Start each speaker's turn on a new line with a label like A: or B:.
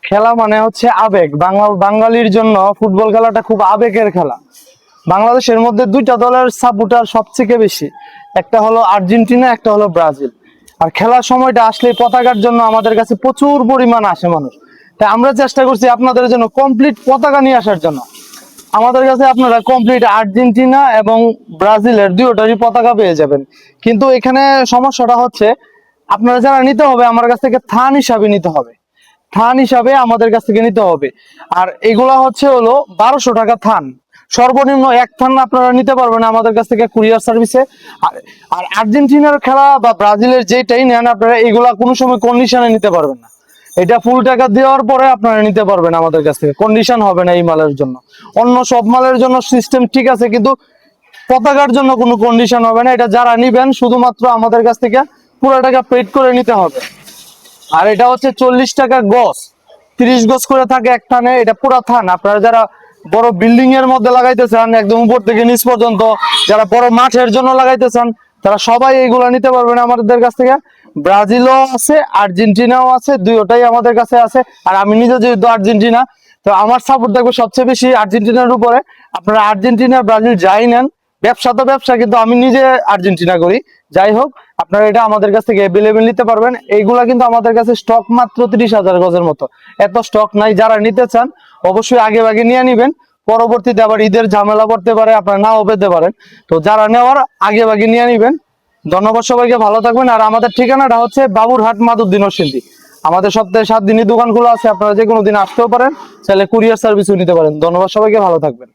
A: খেলা মানে হচ্ছে আবেগ। বাঙালির জন্য ফুটবল খেলাটা খুব আবেগের খেলা। বাংলাদেশের মধ্যে দুইটা দলের সাপোর্টার সবথেকে বেশি, একটা হলো আর্জেন্টিনা, একটা হলো ব্রাজিল। আর খেলার সময়টা আসলে পতাকার জন্য আমাদের কাছে প্রচুর পরিমাণ আসে মানুষ। তাই আমরা চেষ্টা করছি আপনাদের জন্য কমপ্লিট পতাকা নিয়ে আসার জন্য। আমাদের কাছে আপনারা কমপ্লিট আর্জেন্টিনা এবং ব্রাজিলের দুইটারই পতাকা পেয়ে যাবেন। কিন্তু এখানে সমস্যাটা হচ্ছে, আপনারা যারা নিতে হবে আমার কাছ থেকে থান হিসাবে নিতে হবে। থান হিসাবে আমাদের কাছ থেকে নিতে হবে। আর এগুলা হলো 1200 টাকা থান। সর্বনিম্ন এক থান আপনারা নিতে পারবেন আমাদের কাছ থেকে কুরিয়ার সার্ভিসে। আর আর আর্জেন্টিনার খেলা বা ব্রাজিলের যেটাই নেন আপনারা, এগুলা কোনো সময় কন্ডিশনে নিতে পারবেন না। এটা ফুল টাকা দেওয়ার পরে আপনারা নিতে পারবেন আমাদের কাছ থেকে, কন্ডিশন হবে না এই মালের জন্য। অন্য সব মালের জন্য সিস্টেম ঠিক আছে, কিন্তু পতাকার জন্য কোনো কন্ডিশন হবে না। এটা যারা নিবেন শুধুমাত্র আমাদের কাছ থেকে পুরো টাকা পেড করে নিতে হবে। আর এটা হচ্ছে 40 টাকা গজ, 30 গজ করে থাকে এক থানে। এটা পুরা থান। আপনারা যারা বড় বিল্ডিং এর মধ্যে লাগাইতে চান, একদম উপর থেকে নিচ পর্যন্ত, যারা বড় মাঠের জন্য লাগাইতে চান, তারা সবাই এইগুলা নিতে পারবেন আমাদের কাছ থেকে। ব্রাজিলও আছে, আর্জেন্টিনাও আছে, দুইটাই আমাদের কাছে আছে। আর আমি নিজে যেহেতু আর্জেন্টিনা, তো আমার সাপোর্ট থাকবে সবচেয়ে বেশি আর্জেন্টিনার উপরে। আপনারা আর্জেন্টিনা ব্রাজিল যাই নেন, ব্যবসা তো ব্যবসা, কিন্তু আমি নিজে আর্জেন্টিনা করি। যাই হোক, আপনারা এটা আমাদের কাছ থেকে অ্যাভেলেবেল নিতে পারবেন। এইগুলা কিন্তু আমাদের কাছে স্টক মাত্র 30,000 গজের মতো, এত স্টক নাই। যারা নিতে চান অবশ্যই আগে ভাগে নিয়ে নিবেন। পরবর্তীতে আবার ঈদের ঝামেলা পড়তে পারে, আপনারা নাও পেতে পারেন। তো যারা নেওয়ার আগে ভাগে নিয়ে নিবেন। ধন্যবাদ সবাইকে, ভালো থাকবেন। আর আমাদের ঠিকানাটা হচ্ছে বাবুরহাট মাদুদ্দিন নরসিংদী। আমাদের সপ্তাহে 7 দিনই দোকান খোলা আছে, আপনারা যে কোনো দিন আসতেও পারেন, চাইলে কুরিয়ার সার্ভিসও নিতে পারেন। ধন্যবাদ সবাইকে, ভালো থাকবেন।